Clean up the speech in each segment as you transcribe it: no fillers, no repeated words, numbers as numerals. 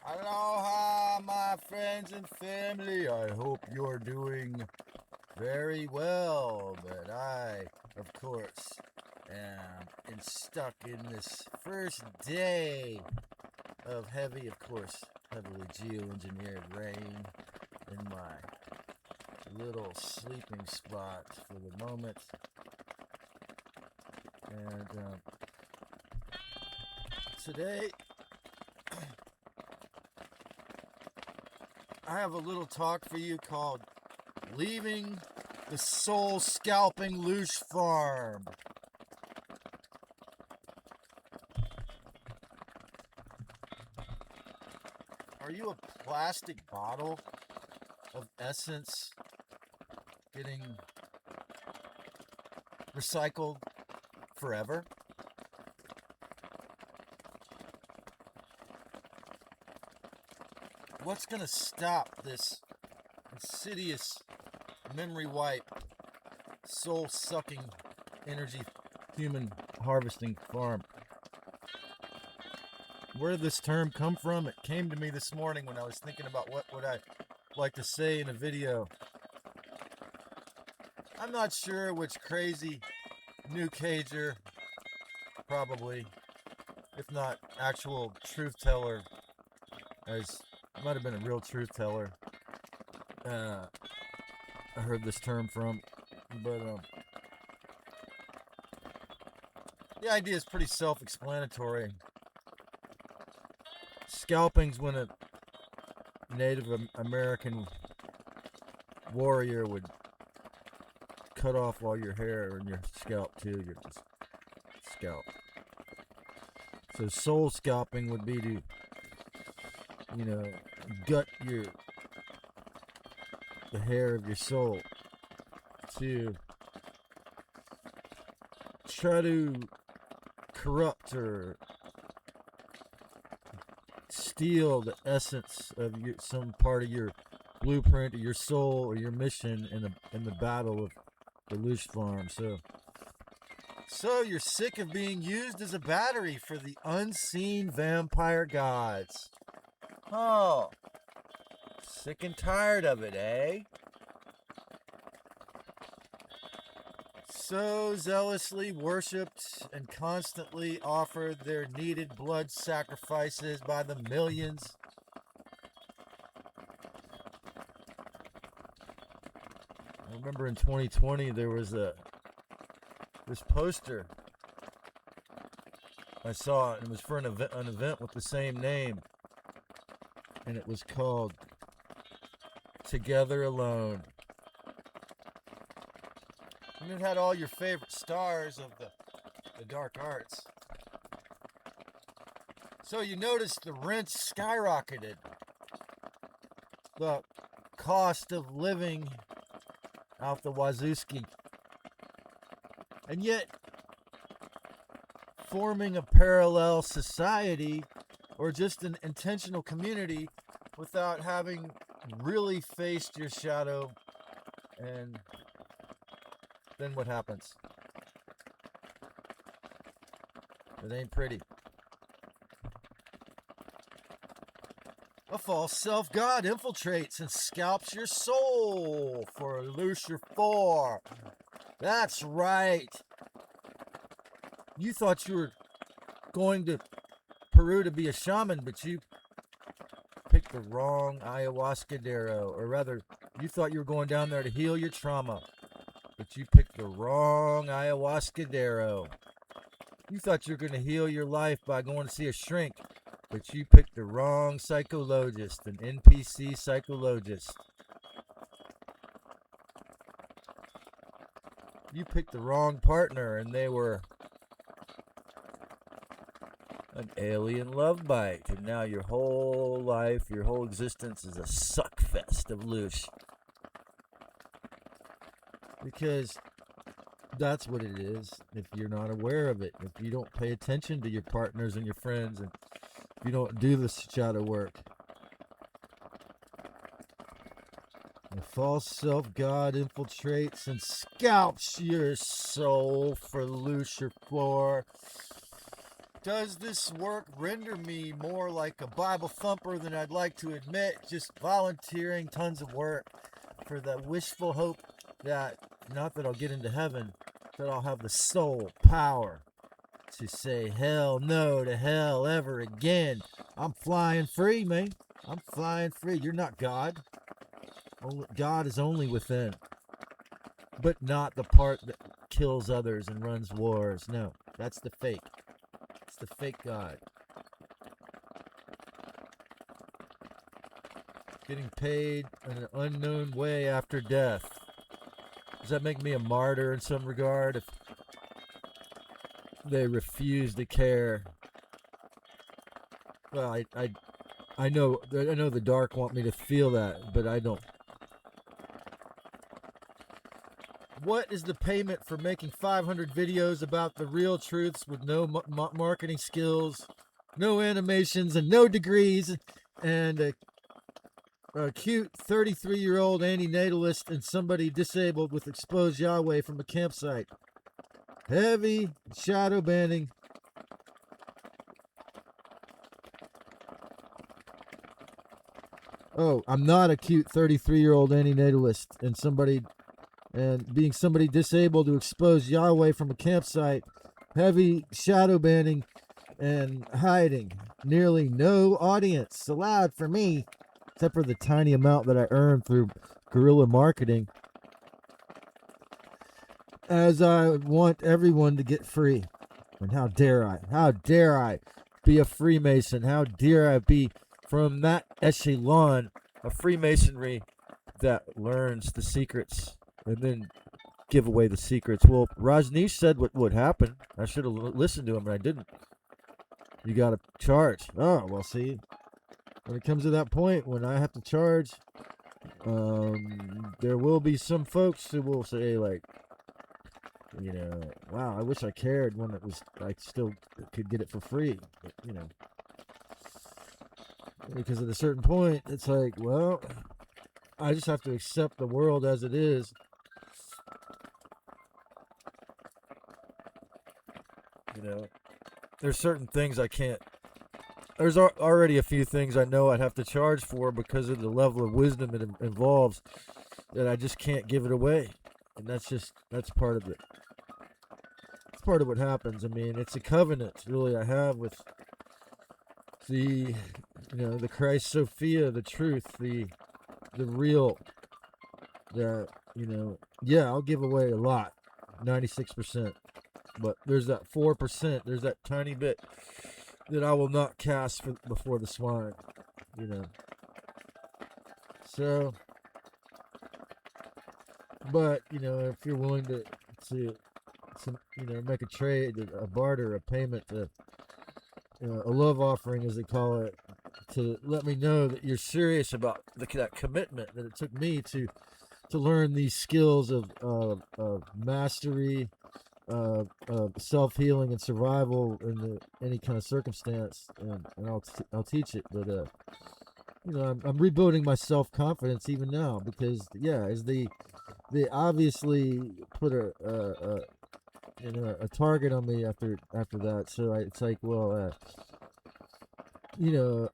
Aloha, my friends and family. I hope you're doing very well. But I, of course, am stuck in this first day of heavily geoengineered rain in my little sleeping spot for the moment. And today, I have a little talk for you called Leaving the Soul-Scalping Loosh Farm. Are you a plastic bottle of essence getting recycled forever? What's going to stop this insidious memory wipe, soul-sucking, energy human harvesting farm? Where did this term come from? It came to me this morning when I was thinking about what would I like to say in a video. I'm not sure which crazy new cager, probably, if not actual truth teller, as might have been a real truth teller, I heard this term from, but the idea is pretty self-explanatory. Scalping's when a Native American warrior would cut off all your hair and your scalp too. Your scalp. So soul scalping would be to, gut the hair of your soul to try to corrupt or steal the essence of some part of your blueprint or your soul or your mission in the battle of the Loosh farm. So you're sick of being used as a battery for the unseen vampire gods. Oh, sick and tired of it, eh? So zealously worshipped and constantly offered their needed blood sacrifices by the millions. I remember in 2020 there was this poster I saw, and it was for an event with the same name, and it was called Together Alone. And it had all your favorite stars of the dark arts. So you notice the rents skyrocketed. The cost of living out the wazooski. And yet, forming a parallel society or just an intentional community without having really faced your shadow, and then what happens? It ain't pretty. A false self-god infiltrates and scalps your soul for Loosh 4. That's right. You thought you were going to Peru to be a shaman, but you picked the wrong ayahuasca-dero. Or rather, you thought you were going down there to heal your trauma, but you picked the wrong ayahuasca-dero. You thought you were going to heal your life by going to see a shrink, but you picked the wrong psychologist, an NPC psychologist. You picked the wrong partner, and they were an alien love bite, and now your whole life, your whole existence is a suck fest of Loosh. Because that's what it is if you're not aware of it, if you don't pay attention to your partners and your friends, and if you don't do the shadow work. The false self-god infiltrates and scalps your soul for Loosh 4. Does this work render me more like a Bible thumper than I'd like to admit? Just volunteering tons of work for the wishful hope that, not that I'll get into heaven, that I'll have the soul power to say hell no to hell ever again. I'm flying free, man. I'm flying free. You're not God. God is only within, but not the part that kills others and runs wars. No, that's the fake. It's the fake God. Getting paid in an unknown way after death. Does that make me a martyr in some regard if they refuse to care? Well, I know the dark want me to feel that, but I don't. What is the payment for making 500 videos about the real truths with no marketing skills, no animations, and no degrees, and a cute 33-year-old antinatalist and somebody disabled with exposed Yahweh from a campsite? Heavy shadow banning. Oh, I'm not a cute 33-year-old antinatalist and being somebody disabled to expose Yahweh from a campsite. Heavy shadow banning and hiding. Nearly no audience allowed for me, except for the tiny amount that I earned through guerrilla marketing, as I want everyone to get free. And how dare I be a Freemason? How dare I be from that echelon of Freemasonry that learns the secrets and then give away the secrets? Well, Rajneesh said what would happen. I should have listened to him, and I didn't. You got to charge. Oh, well, see, when it comes to that point, when I have to charge, there will be some folks who will say, like, wow, I wish I cared when it was, I still could get it for free. But, because at a certain point, it's like, well, I just have to accept the world as it is. There's certain things I can't. There's already a few things I know I'd have to charge for because of the level of wisdom it involves, that I just can't give it away. And that's part of it. It's part of what happens. I mean, it's a covenant, really, I have with the, the Christ Sophia, the truth, the real, that, yeah, I'll give away a lot, 96%. But there's that 4%, there's that tiny bit that I will not cast before the swine, So, but, if you're willing to make a trade, a barter, a payment, a love offering, as they call it, to let me know that you're serious about that commitment that it took me to learn these skills of mastery, self-healing and survival in any kind of circumstance, and I'll teach it. But I'm rebuilding my self-confidence even now, because as they obviously put a target on me after that. So it's like, well,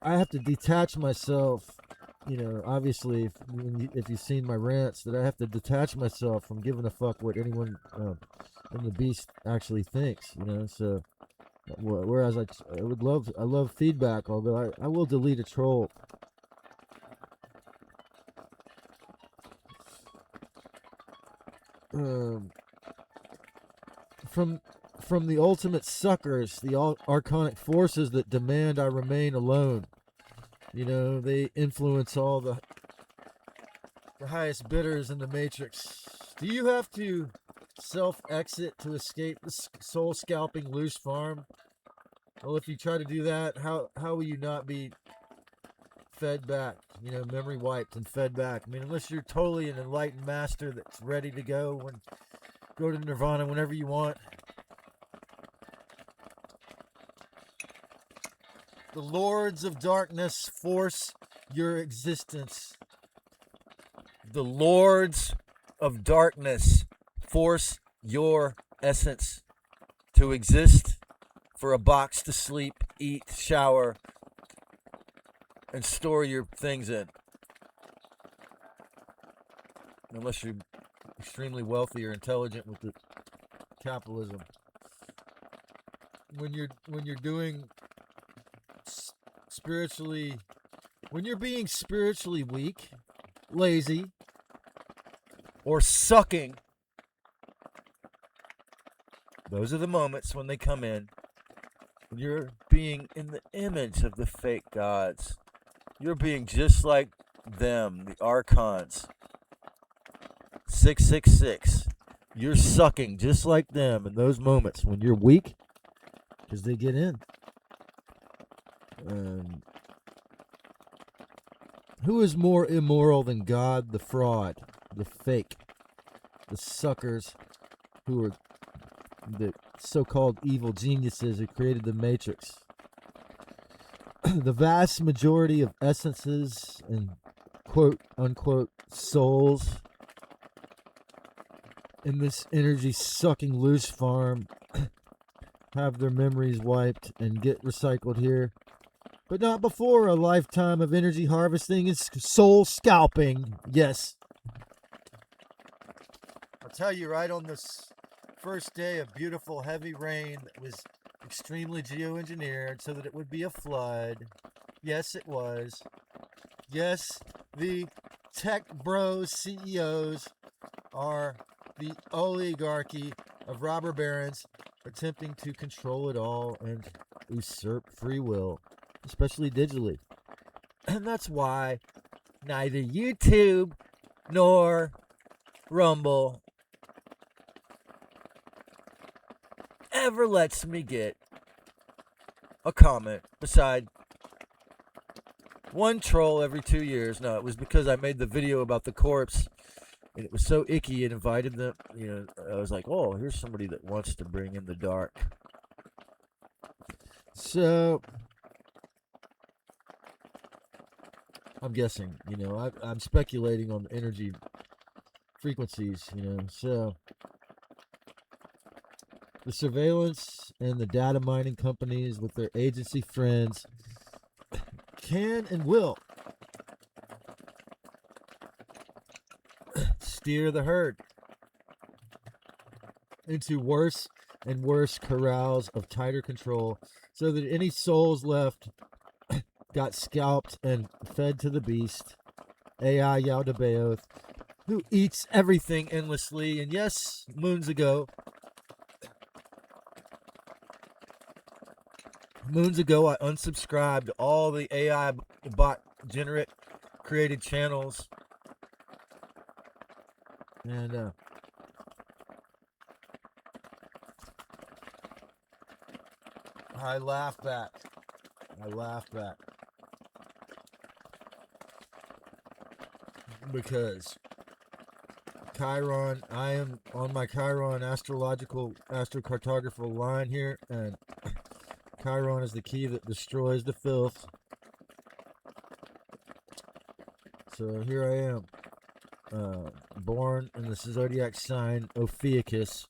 I have to detach myself. Obviously, if you've seen my rants, that I have to detach myself from giving a fuck what anyone in the beast actually thinks. So whereas I love feedback, although I will delete a troll. From the ultimate suckers, the archonic forces that demand I remain alone. They influence all the highest bidders in the matrix. Do you have to self-exit to escape the soul-scalping Loosh farm? Well, if you try to do that, how will you not be fed back? Memory wiped and fed back. I mean, unless you're totally an enlightened master that's ready to go to Nirvana whenever you want. The Lords of Darkness force your existence. The Lords of Darkness force your essence to exist for a box to sleep, eat, shower, and store your things in. Unless you're extremely wealthy or intelligent with the capitalism. When you're doing spiritually, when you're being spiritually weak, lazy, or sucking, those are the moments when they come in. When you're being in the image of the fake gods. You're being just like them, the archons. 666. You're sucking just like them in those moments when you're weak, because they get in. Who is more immoral than God? The fraud, the fake, the suckers who are the so-called evil geniuses who created the Matrix. The vast majority of essences and quote-unquote souls in this energy-sucking Loosh farm have their memories wiped and get recycled here. But not before a lifetime of energy harvesting and soul-scalping. Yes. I'll tell you, right on this first day of beautiful heavy rain that was extremely geoengineered so that it would be a flood. Yes, it was. Yes, the tech bros CEOs are the oligarchy of robber barons attempting to control it all and usurp free will, especially digitally. And that's why neither YouTube nor Rumble ever lets me get a comment beside one troll every 2 years. No, it was because I made the video about the corpse and it was so icky and invited them. I was like, oh, here's somebody that wants to bring in the dark. So I'm guessing, I'm speculating on energy frequencies, so the surveillance and the data mining companies with their agency friends can and will steer the herd into worse and worse corrals of tighter control so that any souls left got scalped and fed to the beast, AI Yaldabaoth, who eats everything endlessly. And yes, moons ago, I unsubscribed to all the AI bot generate created channels. And I laugh back. Because Chiron, I am on my Chiron astrocartographical line here, and Chiron is the key that destroys the filth. So here I am, born in the zodiac sign Ophiuchus,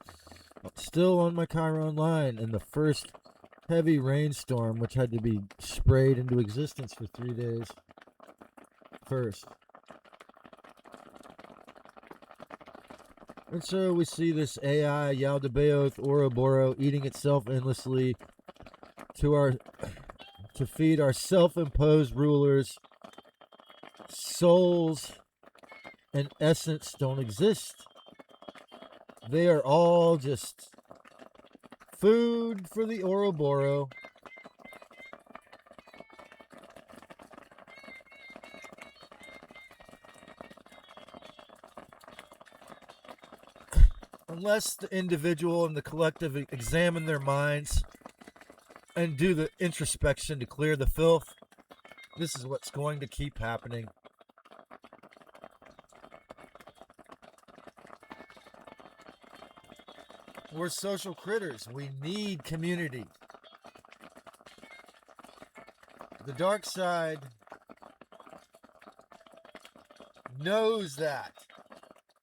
still on my Chiron line in the first heavy rainstorm, which had to be sprayed into existence for 3 days first. And so we see this AI Yaldabaoth Ouroboros eating itself endlessly to feed our self-imposed rulers. Souls and essence don't exist. They are all just food for the Ouroboros. Unless the individual and the collective examine their minds and do the introspection to clear the filth, this is what's going to keep happening. We're social critters. We need community. The dark side knows that.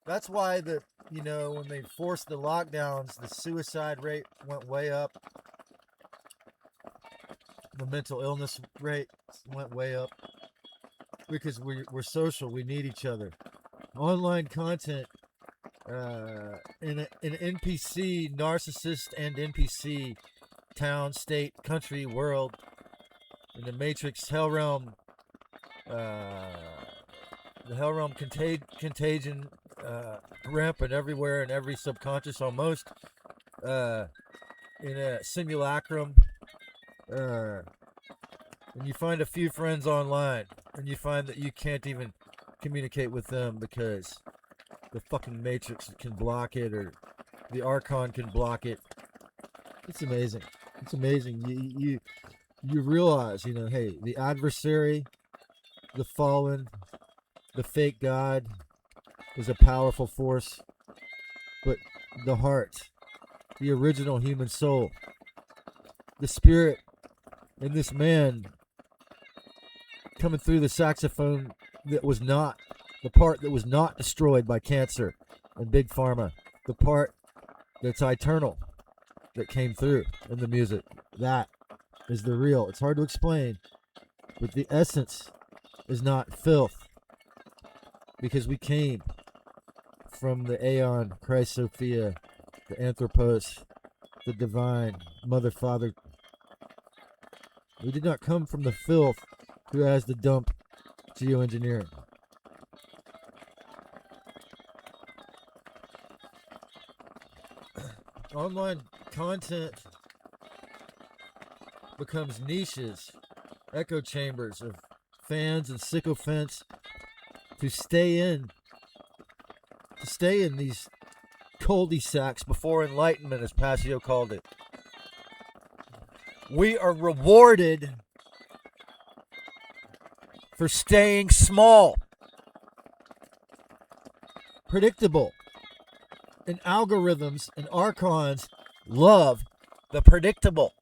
That's why when they forced the lockdowns, the suicide rate went way up. the mental illness rate went way up because we're social. We need each other. Online content in an NPC, narcissist and NPC, town, state, country, world, in the Matrix Hell Realm, the Hell Realm contagion rampant everywhere in every subconscious almost, in a simulacrum, and you find a few friends online, and you find that you can't even communicate with them because the fucking Matrix can block it, or the Archon can block it. It's amazing. It's amazing. You realize, hey, the adversary, the fallen, the fake God is a powerful force, but the heart, the original human soul, the spirit in this man coming through the saxophone that was not, the part that was not destroyed by cancer and big pharma, the part that's eternal that came through in the music, that is the real. It's hard to explain, but the essence is not filth, because we came from the Aeon, Christ Sophia, the Anthropos, the divine, Mother, Father. We did not come from the filth who has the dump geoengineering. Online content becomes niches, echo chambers of fans and sycophants to stay in these cul-de-sacs before enlightenment, as Passio called it. We are rewarded for staying small, predictable, and algorithms and archons love the predictable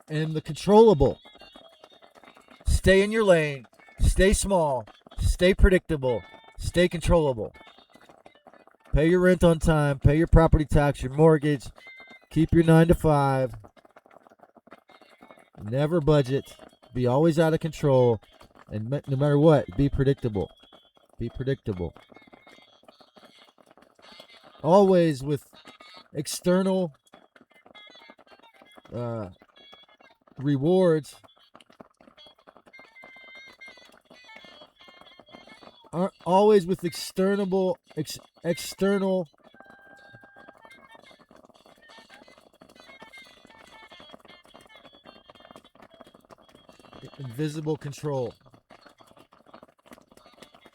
and the controllable. Stay in your lane, stay small, stay predictable, stay controllable. Pay your rent on time, pay your property tax, your mortgage, keep your 9 to 5. Never budget, be always out of control, and no matter what, be predictable. Be predictable. Always with external rewards, always with external invisible control.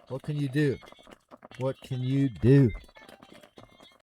What can you do? What can you do?